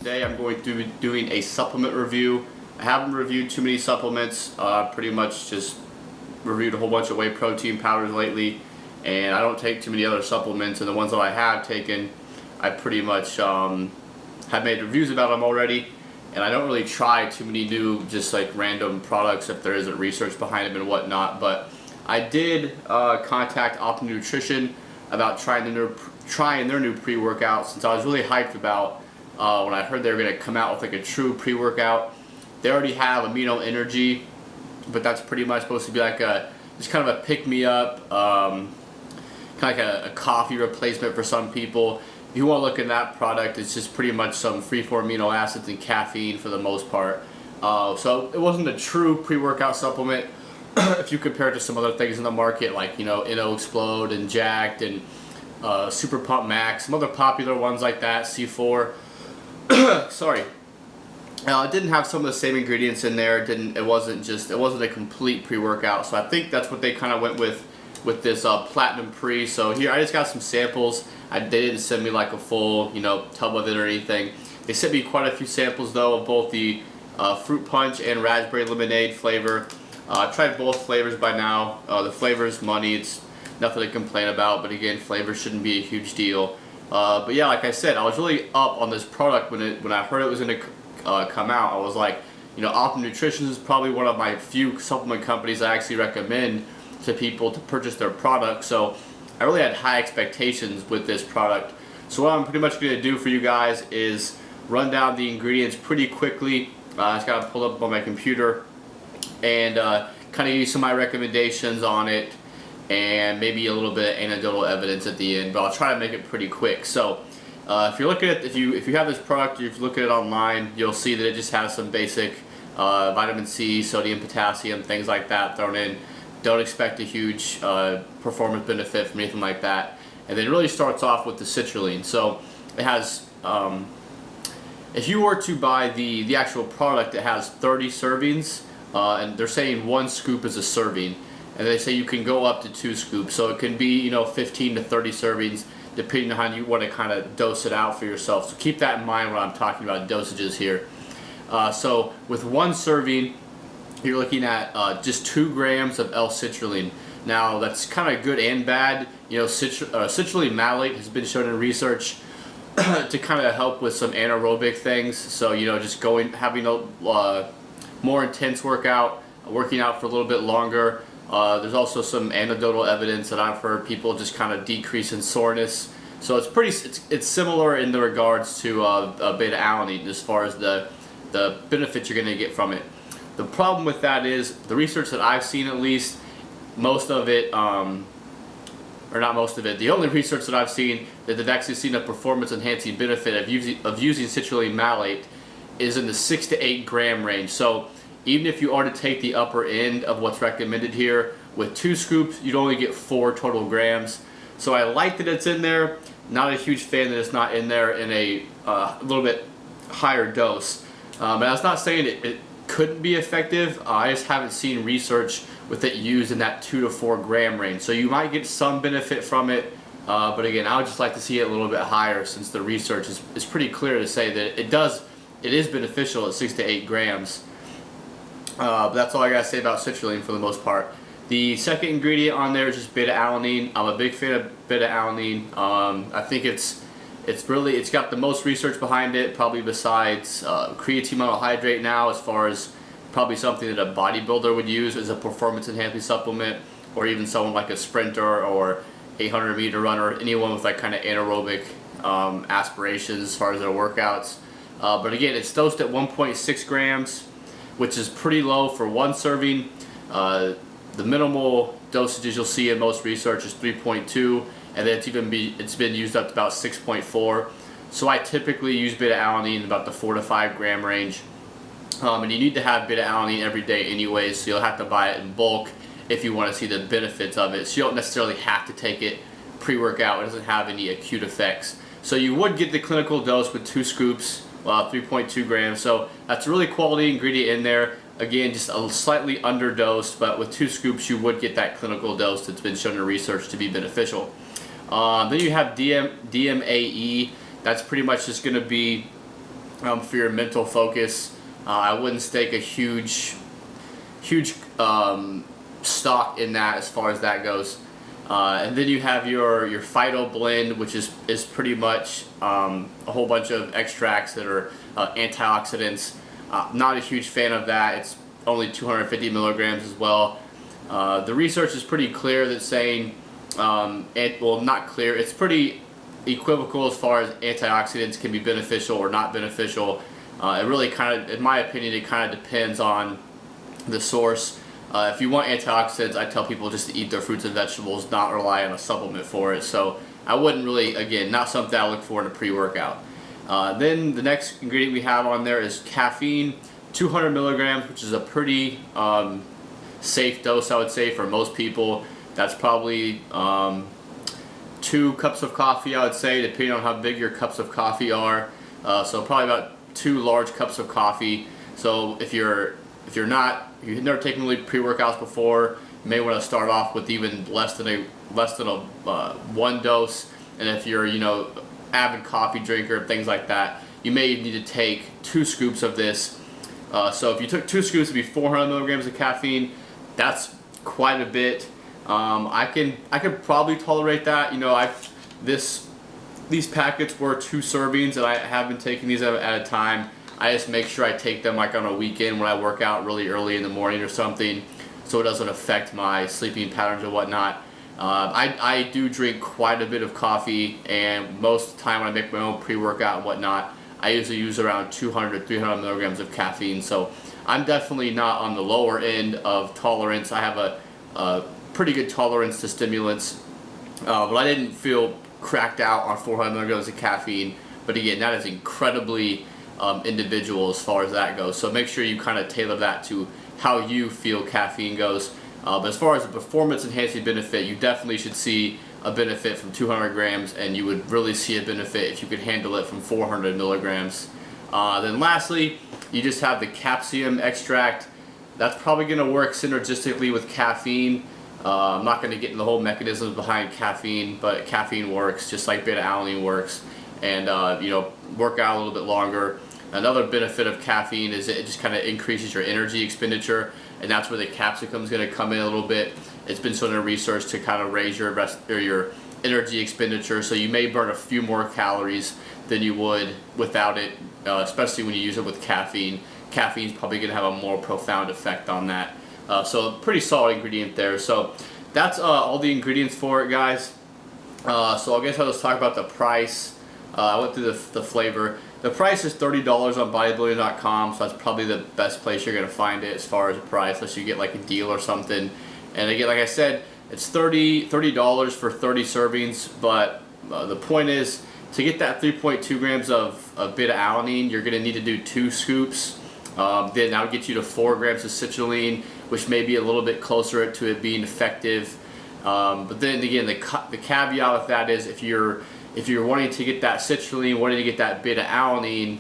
Today I'm going to be doing a supplement review. I haven't reviewed too many supplements, pretty much just reviewed a whole bunch of whey protein powders lately, and I don't take too many other supplements, and the ones that I have taken, I pretty much have made reviews about them already, and I don't really try too many new, just like random products if there isn't research behind them and whatnot, but I did contact Optimum Nutrition about trying their new pre-workout, since I was really hyped about when I heard they were going to come out with like a true pre-workout. They already have Amino Energy, but that's pretty much supposed to be like just kind of a pick-me-up, kind of like a coffee replacement for some people. If you want to look at that product, it's just pretty much some free-form amino acids and caffeine for the most part. So it wasn't a true pre-workout supplement if you compare it to some other things in the market, like, you know, Inno Explode and Jacked and Super Pump Max, some other popular ones like that, C4. Sorry. It didn't have some of the same ingredients in there. It wasn't a complete pre-workout. So I think that's what they kind of went with this Platinum Pre. So here I just got some samples. They didn't send me like a full, you know, tub of it or anything. They sent me quite a few samples though of both the fruit punch and raspberry lemonade flavor. I've tried both flavors by now. The flavor's money. It's nothing to complain about, but again, flavor shouldn't be a huge deal. But yeah, like I said, I was really up on this product when I heard it was going to come out. I was like, you know, Optimum Nutrition is probably one of my few supplement companies I actually recommend to people to purchase their product. So I really had high expectations with this product. So what I'm pretty much going to do for you guys is run down the ingredients pretty quickly. I just got to pull up on my computer and kind of give you some of my recommendations on it, and maybe a little bit of anecdotal evidence at the end, but I'll try to make it pretty quick. So if you're looking at, if you have this product, or if you look at it online, you'll see that it just has some basic vitamin C, sodium, potassium, things like that thrown in. Don't expect a huge performance benefit from anything like that. And then it really starts off with the citrulline. So it has, if you were to buy the actual product, it has 30 servings, and they're saying 1 scoop is a serving. And they say you can go up to 2 scoops, so it can be, you know, 15 to 30 servings, depending on how you want to kind of dose it out for yourself. So keep that in mind when I'm talking about dosages here. So with 1 serving, you're looking at just 2 grams of L-citrulline. Now that's kind of good and bad. You know, citrulline malate has been shown in research to kind of help with some anaerobic things. So, you know, just having a more intense workout, working out for a little bit longer. There's also some anecdotal evidence that I've heard people just kind of decrease in soreness. So it's similar in the regards to beta-alanine as far as the benefits you're going to get from it. The problem with that is the research that I've seen, at least, most of it, or not most of it, the only research that I've seen that they've actually seen a performance-enhancing benefit of using citrulline malate is in the 6 to 8 gram range. So even if you are to take the upper end of what's recommended here, with 2 scoops, you'd only get 4 total grams. So I like that it's in there. Not a huge fan that it's not in there in a little bit higher dose. But that's not saying it couldn't be effective. I just haven't seen research with it used in that 2 to 4 gram range. So you might get some benefit from it, but again, I would just like to see it a little bit higher, since the research is pretty clear to say that it is beneficial at 6 to 8 grams. But that's all I gotta say about citrulline for the most part. The second ingredient on there is just beta-alanine. I'm a big fan of beta-alanine. I think it's got the most research behind it, probably besides creatine monohydrate now, as far as probably something that a bodybuilder would use as a performance enhancing supplement, or even someone like a sprinter or 800-meter runner, anyone with like kind of anaerobic aspirations as far as their workouts. But again, it's dosed at 1.6 grams, which is pretty low for 1 serving. The minimal dosages you'll see in most research is 3.2, and then it's been used up to about 6.4. So I typically use beta-alanine in about the 4 to 5 gram range. And you need to have beta-alanine every day anyways, so you'll have to buy it in bulk if you want to see the benefits of it. So you don't necessarily have to take it pre-workout. It doesn't have any acute effects. So you would get the clinical dose with 2 scoops, 3.2 grams. So that's a really quality ingredient in there. Again, just a slightly underdosed, but with 2 scoops you would get that clinical dose that's been shown in research to be beneficial. Then you have DMAE. That's pretty much just going to be for your mental focus. I wouldn't stake a huge stock in that as far as that goes. And then you have your Phyto blend, which is pretty much a whole bunch of extracts that are antioxidants. Not a huge fan of that. It's only 250 milligrams as well. The research is pretty clear that's saying, well, not clear, it's pretty equivocal as far as antioxidants can be beneficial or not beneficial. It really kind of, in my opinion, it kind of depends on the source. If you want antioxidants, I tell people just to eat their fruits and vegetables, not rely on a supplement for it. So I wouldn't really, again, not something I look for in a pre-workout. Then the next ingredient we have on there is caffeine, 200 milligrams, which is a pretty safe dose, I would say, for most people. That's probably 2 cups of coffee, I would say, depending on how big your cups of coffee are. So probably about 2 large cups of coffee. So if you've never taken really pre-workouts before, you may want to start off with even less than a 1 dose. And if you're, avid coffee drinker, things like that, you may need to take 2 scoops of this. So if you took 2 scoops, it'd be 400 milligrams of caffeine. That's quite a bit. I could probably tolerate that. These packets were 2 servings, and I have been taking these at a time. I just make sure I take them like on a weekend when I work out really early in the morning or something, so it doesn't affect my sleeping patterns or whatnot. I do drink quite a bit of coffee, and most of the time when I make my own pre-workout and whatnot, I usually use around 200 300 milligrams of caffeine. So I'm definitely not on the lower end of tolerance. I have a pretty good tolerance to stimulants, but I didn't feel cracked out on 400 milligrams of caffeine. But again, that is incredibly individual as far as that goes. So make sure you kind of tailor that to how you feel caffeine goes. But as far as the performance enhancing benefit, you definitely should see a benefit from 200 grams, and you would really see a benefit if you could handle it from 400 milligrams. Then lastly, you just have the capsium extract. That's probably going to work synergistically with caffeine. I'm not going to get into the whole mechanisms behind caffeine, but caffeine works just like beta-alanine works, and work out a little bit longer. Another benefit of caffeine is it just kind of increases your energy expenditure, and that's where the capsicum is going to come in a little bit. It's been shown in research to kind of raise your energy expenditure, so you may burn a few more calories than you would without it, especially when you use it with caffeine. Caffeine is probably going to have a more profound effect on that. So a pretty solid ingredient there. So that's all the ingredients for it, guys. So I guess I'll just talk about the price. I went through the flavor. The price is $30 on bodybuilding.com, so that's probably the best place you're going to find it as far as the price, unless you get like a deal or something. And again, like I said, it's $30 for 30 servings, but the point is, to get that 3.2 grams of beta-alanine, you're going to need to do 2 scoops. Then that'll get you to 4 grams of citrulline, which may be a little bit closer to it being effective. But then again, the caveat with that is if you're wanting to get that citrulline, wanting to get that beta-alanine,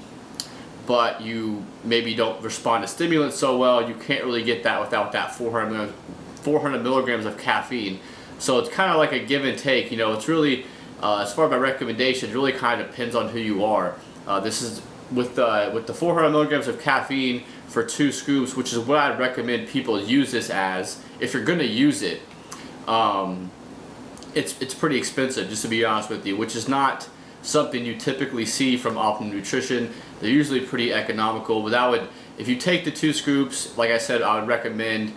but you maybe don't respond to stimulants so well, you can't really get that without that 400 milligrams of caffeine. So it's kind of like a give and take. It's really, as far as my recommendation, it really kind of depends on who you are. This is with the 400 milligrams of caffeine for 2 scoops, which is what I'd recommend people use this as. If you're going to use it, it's pretty expensive, just to be honest with you, which is not something you typically see from Optimum Nutrition. They're usually pretty economical, but if you take the 2 scoops, like I said, I would recommend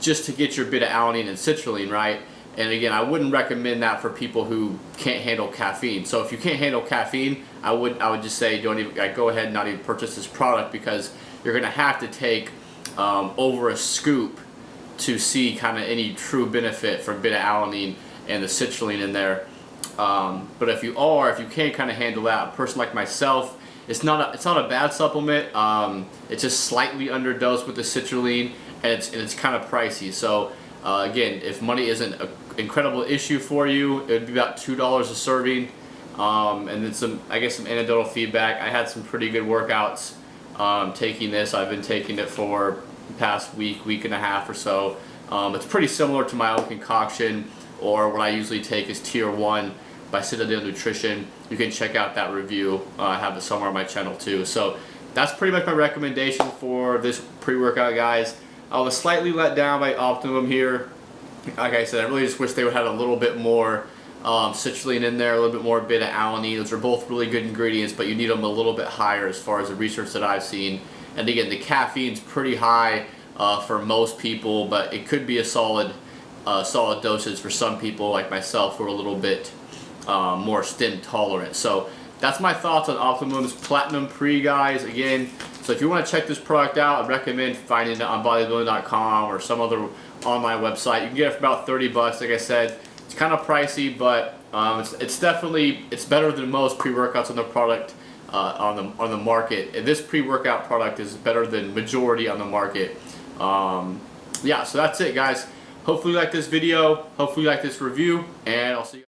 just to get your beta-alanine and citrulline right. And again, I wouldn't recommend that for people who can't handle caffeine. So if you can't handle caffeine, I would just say don't even go ahead and not even purchase this product, because you're going to have to take over a scoop to see kind of any true benefit from beta-alanine and the citrulline in there. But if you can kind of handle that, a person like myself, it's not a bad supplement. It's just slightly underdosed with the citrulline, and it's kind of pricey. So again, if money isn't an incredible issue for you, it would be about $2 a serving. And then some anecdotal feedback. I had some pretty good workouts taking this. I've been taking it for the past week and a half or so. It's pretty similar to my own concoction, or what I usually take is Tier 1, by Citadel Nutrition. You can check out that review. I have it somewhere on my channel too. So that's pretty much my recommendation for this pre-workout, guys. I was slightly let down by Optimum here. Like I said, I really just wish they would have a little bit more citrulline in there, a little bit more beta-alanine. Those are both really good ingredients, but you need them a little bit higher as far as the research that I've seen. And again, the caffeine's pretty high for most people, but it could be a solid dosage for some people like myself who are a little bit more stim tolerant. So that's my thoughts on Optimum's Platinum Pre, guys. Again, so if you want to check this product out, I'd recommend finding it on bodybuilding.com or some other online website. You can get it for about 30 bucks. Like I said, it's kind of pricey, but it's definitely better than most pre-workouts on the product on the market. And this pre-workout product is better than majority on the market. Yeah, so that's it, guys. Hopefully you like this video. Hopefully you like this review, and I'll see you.